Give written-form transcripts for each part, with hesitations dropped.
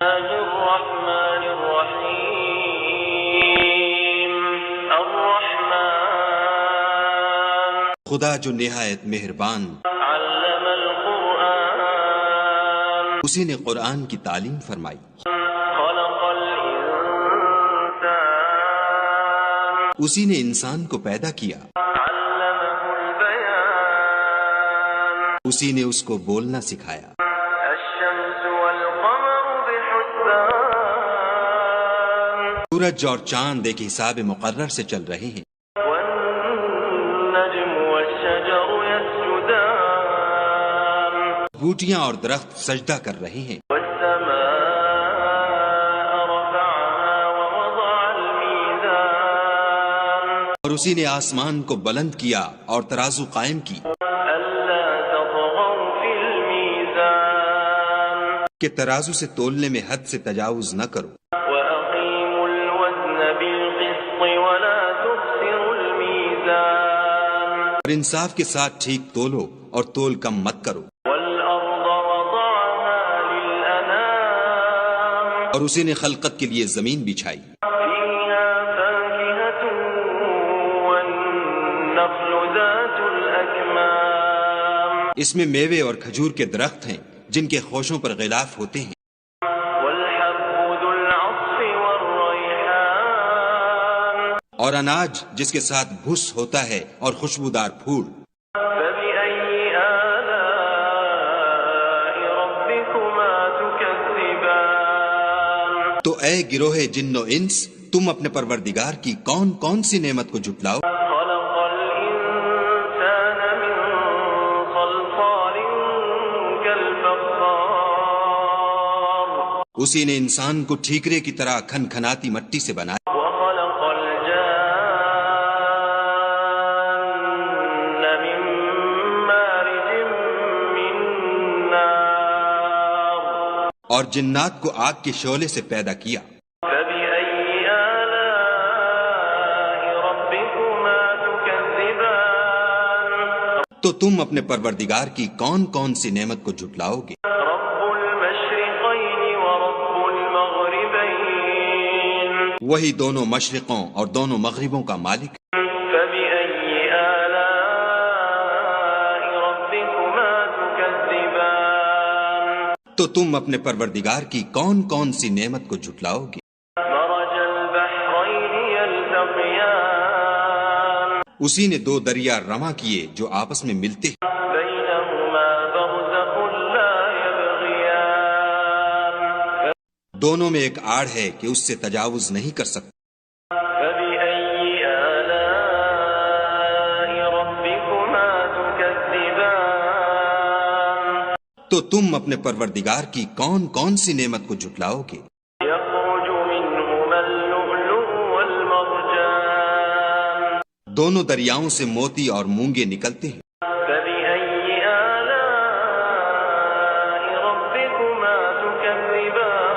الرحمن الرحیم الرحمن خدا جو نہایت مہربان، علم القرآن اسی نے قرآن کی تعلیم فرمائی، خلق الانسان اسی نے انسان کو پیدا کیا، علمه البیان اسی نے اس کو بولنا سکھایا، الشمس والقمر بحسبان سورج اور چاند ایک حساب مقرر سے چل رہے ہیں، والنجم والشجر يسجدان بوٹیاں اور درخت سجدہ کر رہے ہیں، والسماء رفعها ووضع الميزان اور اسی نے آسمان کو بلند کیا اور ترازو قائم کی ألا تطغوا في الميزان کہ ترازو سے تولنے میں حد سے تجاوز نہ کرو، وأقيموا الوزن بالقسط ولا تخسروا الميزان اور انصاف کے ساتھ ٹھیک تولو اور تول کم مت کرو، والأرض وضعها للأنام اور اسی نے خلقت کے لیے زمین بچھائی، فيها فاكهة والنخل ذات الأكمام اس میں میوے اور کھجور کے درخت ہیں جن کے خوشوں پر غلاف ہوتے ہیں، والحب ذو العصف والريحان اور اناج جس کے ساتھ بھس ہوتا ہے اور خوشبودار پھول، فبأي آلاء ربكما تكذبان تو اے گروہ جن و انس، تم اپنے پروردگار کی کون کون سی نعمت کو جھٹلاؤ؟ خلق الإنسان من صلصال كالفخار اسی نے انسان کو ٹھیکرے کی طرح کھنکھناتی مٹی سے بنایا، وخلق الجان من مارج من نار اور جنات کو آگ کے شعلے سے پیدا کیا، فبأي آلاء ربكما تكذبان تو تم اپنے پروردگار کی کون کون سی نعمت کو جھٹلاؤ گے؟ رب المشرقين ورب المغربين وہی دونوں مشرقوں اور دونوں مغربوں کا مالک، فبأي آلاء ربكما تكذبان تو تم اپنے پروردگار کی کون کون سی نعمت کو جھٹلاؤ گے؟ مرج البحرين يلتقيان اسی نے دو دریا رواں کیے جو آپس میں ملتے ہیں، بينهما برزخ لا يبغيان دونوں میں ایک آڑ ہے کہ اس سے تجاوز نہیں کر سکتے، فبأي آلاء ربكما تكذبان تو تم اپنے پروردگار کی کون کون سی نعمت کو جھٹلاؤ گے؟ يخرج منهما اللؤلؤ والمرجان دونوں دریاؤں سے موتی اور مونگے نکلتے ہیں، فبأي آلاء ربكما تكذبان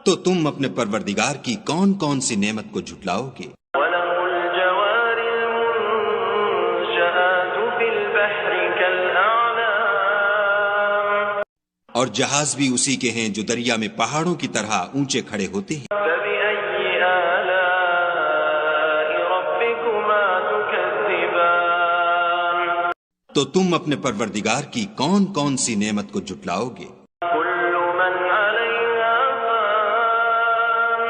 تو تم اپنے پروردگار کی کون کون سی نعمت کو جھٹلاؤ گے؟ وله الجوار المنشآت في البحر كالأعلام اور جہاز بھی اسی کے ہیں جو دریا میں پہاڑوں کی طرح اونچے کھڑے ہوتے ہیں، فبأي آلاء ربكما تكذبان تو تم اپنے پروردگار کی کون کون سی نعمت کو جھٹلاؤ گے؟ كل من عليها فان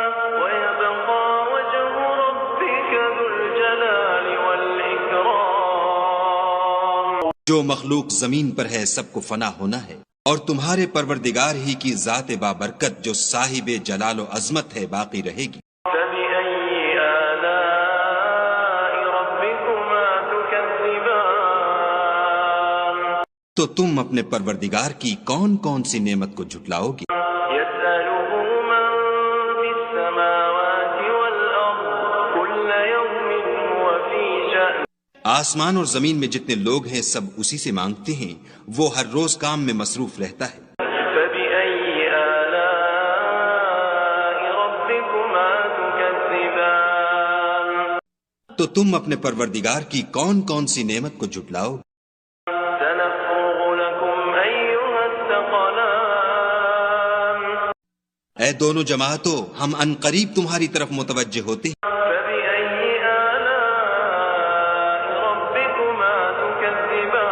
ويبقى وجه ربك ذو الجلال والإكرام جو مخلوق زمین پر ہے سب کو فنا ہونا ہے، اور تمہارے پروردگار ہی کی ذات بابرکت جو صاحب جلال و عظمت ہے باقی رہے گی، فبأي آلاء ربكما تكذبان تو تم اپنے پروردگار کی کون کون سی نعمت کو جھٹلاؤ گے؟ يسأله من في السماوات والأرض كل يوم هو في شأن آسمان اور زمین میں جتنے لوگ ہیں سب اسی سے مانگتے ہیں، وہ ہر روز کام میں مصروف رہتا ہے، فبأي آلاء ربكما تكذبان تو تم اپنے پروردگار کی کون کون سی نعمت کو جھٹلاؤ گے؟ سنفرغ لكم أيها الثقلان اے دونوں جماعتوں، ہم ان قریب تمہاری طرف متوجہ ہوتے ہیں۔ فبأي آلاء ربكما تكذبان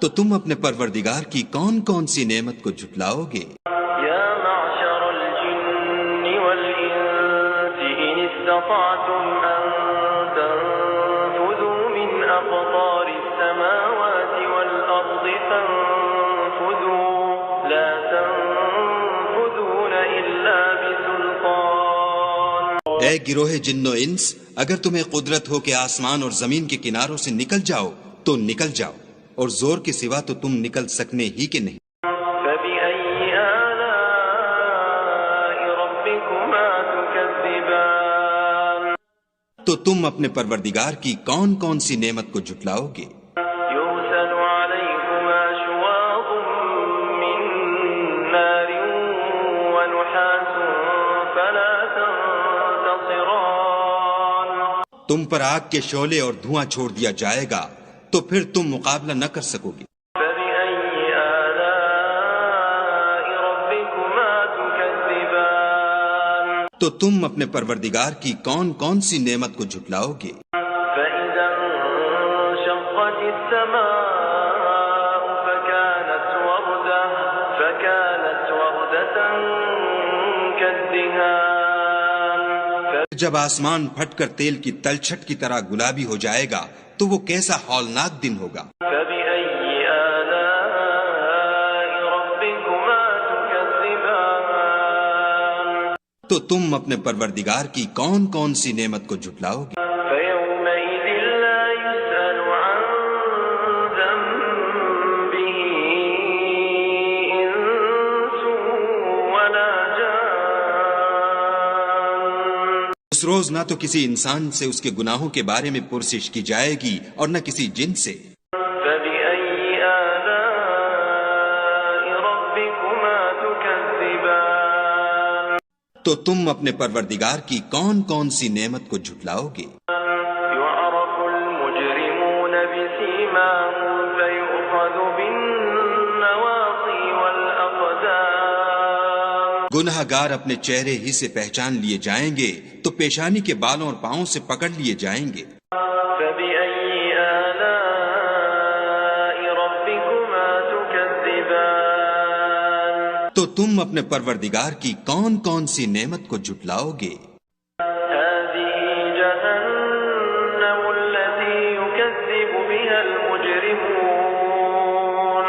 تو تم اپنے پروردگار کی کون کون سی نعمت کو جھٹلاؤ گے؟ يا معشر الجن والإنس إن استطعتم أن تنفذوا من أقطار السماوات والأرض فانفذوا لا تنفذون إلا بسلطان اے گروہ جن و انس، اگر تمہیں قدرت ہو کہ آسمان اور زمین کے کناروں سے نکل جاؤ تو نکل جاؤ، اور زور کے سوا تو تم نکل سکنے ہی کے نہیں۔ فبأي آلاء ربكما تكذبان تو تم اپنے پروردگار کی کون کون سی نعمت کو جھٹلاؤ گے؟ يرسل عليكما شواظ من نار ونحاس فلا تنتصران تم پر آگ کے شعلے اور دھواں چھوڑ دیا جائے گا تو پھر تم مقابلہ نہ کر سکو گے۔ فبأي آلاء ربكما تكذبان تو تم اپنے پروردگار کی کون کون سی نعمت کو جھٹلاؤ گے؟ فإذا انشقت السماء فكانت وردة كالدهان جب آسمان پھٹ کر تیل کی تلچھٹ کی طرح گلابی ہو جائے گا تو وہ کیسا ہولناک دن ہوگا۔ فبأي آلاء ربكما تكذبان تو تم اپنے پروردگار کی کون کون سی نعمت کو جھٹلاؤ گے؟ فيومئذ لا يسأل عن ذنبه إنس ولا جان اس روز نہ تو کسی انسان سے اس کے گناہوں کے بارے میں پرسش کی جائے گی اور نہ کسی جن سے۔ فبأي آلاء ربكما تكذبان تو تم اپنے پروردگار کی کون کون سی نعمت کو جھٹلاؤ گے؟ يعرف المجرمون بسيماهم فيؤخذ بالنواصي والأقدام گناہ گار اپنے چہرے ہی سے پہچان لیے جائیں گے تو پیشانی کے بالوں اور پاؤں سے پکڑ لیے جائیں گے۔ فبأي آلاء ربكما تكذبان تو تم اپنے پروردگار کی کون کون سی نعمت کو جھٹلاؤ گے؟ هذه جهنم التي يكذب بها المجرمون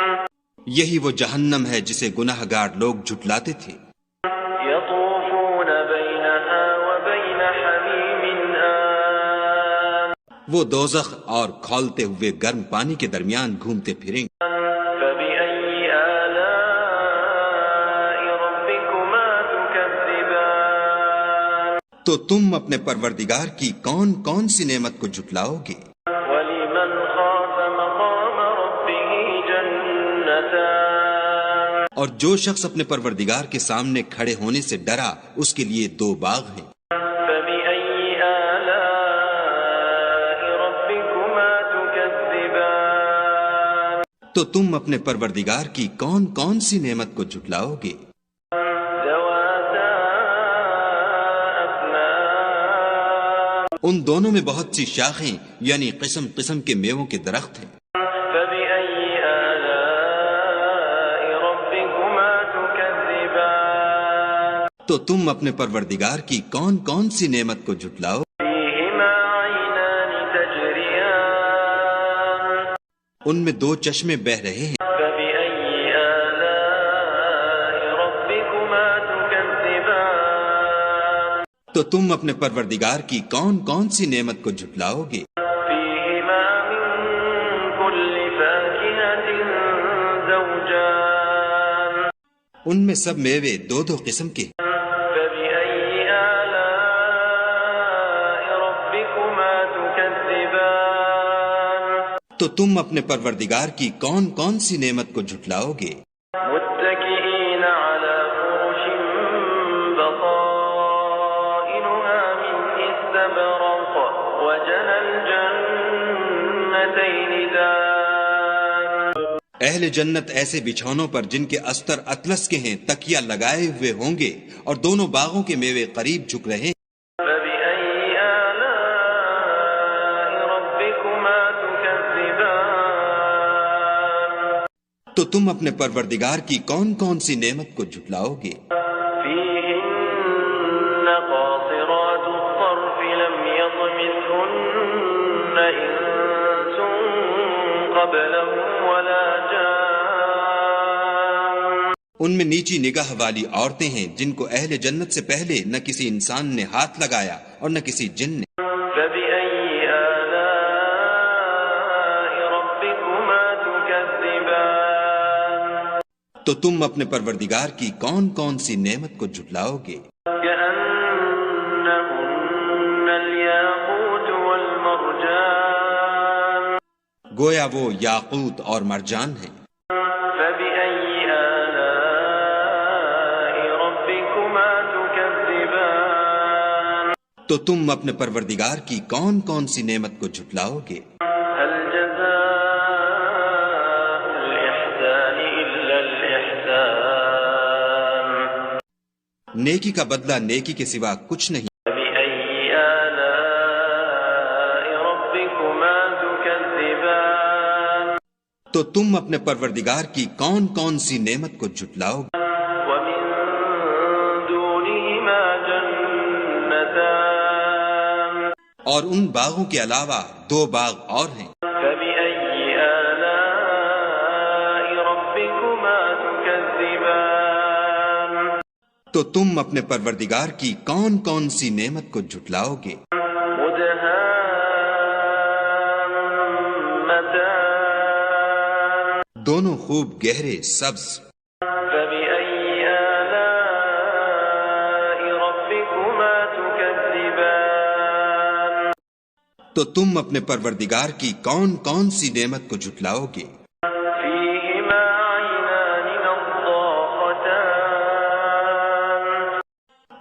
یہی وہ جہنم ہے جسے گناہ گار لوگ جھٹلاتے تھے۔ يطوفون بينها وبين حميم آن وہ دوزخ اور کھولتے ہوئے گرم پانی کے درمیان گھومتے پھریں گے۔ فبأي آلاء ربكما تكذبان تو تم اپنے پروردگار کی کون کون سی نعمت کو جھٹلاؤ گے؟ ولمن خاف مقام ربه جنتان اور جو شخص اپنے پروردگار کے سامنے کھڑے ہونے سے ڈرا اس کے لیے دو باغ ہیں۔ فبأي آلاء ربكما تكذبان تو تم اپنے پروردگار کی کون کون سی نعمت کو جھٹلاؤ گے؟ ذواتا أفنان ان دونوں میں بہت سی شاخیں یعنی قسم قسم کے میووں کے درخت ہیں۔ فبأي آلاء ربكما تكذبان تو تم اپنے پروردگار کی کون کون سی نعمت کو جھٹلاؤ؟ فيهما عينان تجريان ان میں دو چشمے بہہ رہے ہیں۔ فبأي آلاء ربكما تكذبان تو تم اپنے پروردگار کی کون کون سی نعمت کو جھٹلاؤ گے؟ فيهما من كل فاكهة زوجان ان میں سب میوے دو دو قسم کے ہیں۔ فبأي آلاء ربكما تكذبان تو تم اپنے پروردگار کی کون کون سی نعمت کو جھٹلاؤ گے؟ متكئين على فرش بطائنها من استبرق وجنى الجنتين دان اہل جنت ایسے بچھونوں پر جن کے استر اطلس کے ہیں تکیہ لگائے ہوئے ہوں گے اور دونوں باغوں کے میوے قریب جھک رہے ہیں۔ فبأي آلاء ربكما تكذبان تو تم اپنے پروردگار کی کون کون سی نعمت کو جھٹلاؤ گے؟ فيهن قاصرات الطرف لم يطمثهن إنس قبلهم ولا جان ان میں نیچی نگاہ والی عورتیں ہیں جن کو اہل جنت سے پہلے نہ کسی انسان نے ہاتھ لگایا اور نہ کسی جن نے۔ فبأي آلاء ربكما تكذبان تو تم اپنے پروردگار کی کون کون سی نعمت کو جھٹلاؤ گے؟ كأنهن الياقوت والمرجان گویا وہ یاقوت اور مرجان ہیں۔ فبأي آلاء ربكما تكذبان تو تم اپنے پروردگار کی کون کون سی نعمت کو جھٹلاؤ گے؟ هل جزاء الإحسان إلا الإحسان نیکی کا بدلہ نیکی کے سوا کچھ نہیں۔ فبأي آلاء ربكما تكذبان تو تم اپنے پروردگار کی کون کون سی نعمت کو جھٹلاؤ گے؟ ومن دونهما جنتان اور ان باغوں کے علاوہ دو باغ اور ہیں۔ فبأي آلاء ربكما تكذبان تو تم اپنے پروردگار کی کون کون سی نعمت کو جھٹلاؤ گے؟ مدهامتان دونوں خوب گہرے سبز۔ فبأي آلاء ربكما تكذبان تو تم اپنے پروردگار کی کون کون سی نعمت کو جھٹلاؤ گے؟ فيهما عينان نضاختان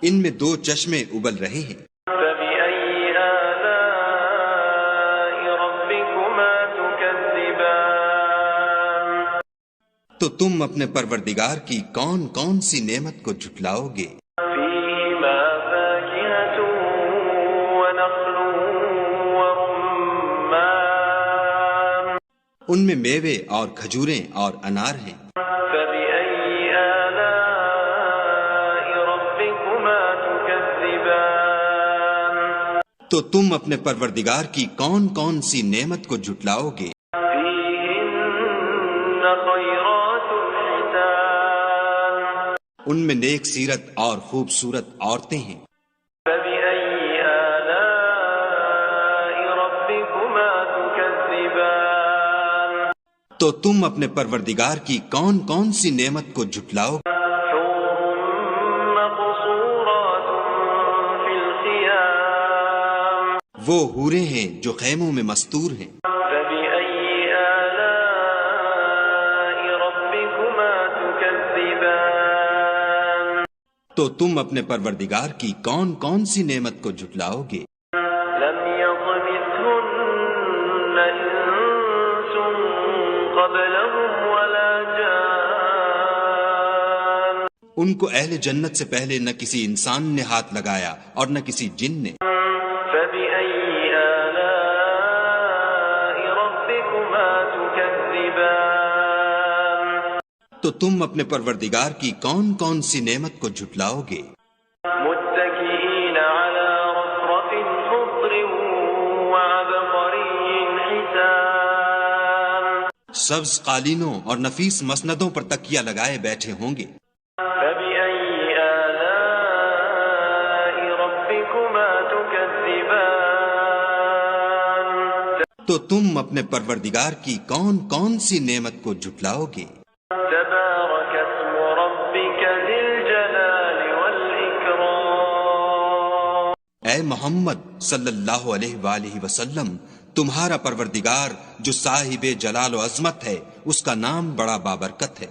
ان میں دو چشمے ابل رہے ہیں۔ فبأي آلاء ربكما تكذبان تو تم اپنے پروردگار کی کون کون سی نعمت کو جھٹلاؤ گے؟ فيهما فاكهة ونخل ورمان ان میں میوے اور کھجوریں اور انار ہیں۔ فبأي آلاء ربكما تكذبان تو تم اپنے پروردگار کی کون کون سی نعمت کو جھٹلاؤ گے؟ فيهن خيرات حسان ان میں نیک سیرت اور خوبصورت عورتیں ہیں۔ فبأي آلاء ربكما تكذبان تو تم اپنے پروردگار کی کون کون سی نعمت کو جھٹلاؤ گے؟ حور مقصورات في الخيام وہ حوریں ہیں جو خیموں میں مستور ہیں۔ فبأي آلاء ربكما تكذبان تو تم اپنے پروردگار کی کون کون سی نعمت کو جھٹلاؤ گے؟ لم يطمثهن إنس قبلهم ولا جان ان کو اہل جنت سے پہلے نہ کسی انسان نے ہاتھ لگایا اور نہ کسی جن نے۔ فبأي آلاء ربكما تكذبان تو تم اپنے پروردگار کی کون کون سی نعمت کو جھٹلاؤ گے؟ متكئين على رفرف خضر وعبقري حسان سبز قالینوں اور نفیس مسندوں پر تکیہ لگائے بیٹھے ہوں گے۔ فبأي آلاء ربكما تكذبان تو تم اپنے پروردگار کی کون کون سی نعمت کو جھٹلاؤ گے؟ تبارك اسم ربك ذي الجلال والإكرام اے محمد صلی اللہ علیہ وآلہ وسلم، تمہارا پروردگار جو صاحب جلال و عظمت ہے، اس کا نام بڑا بابرکت ہے۔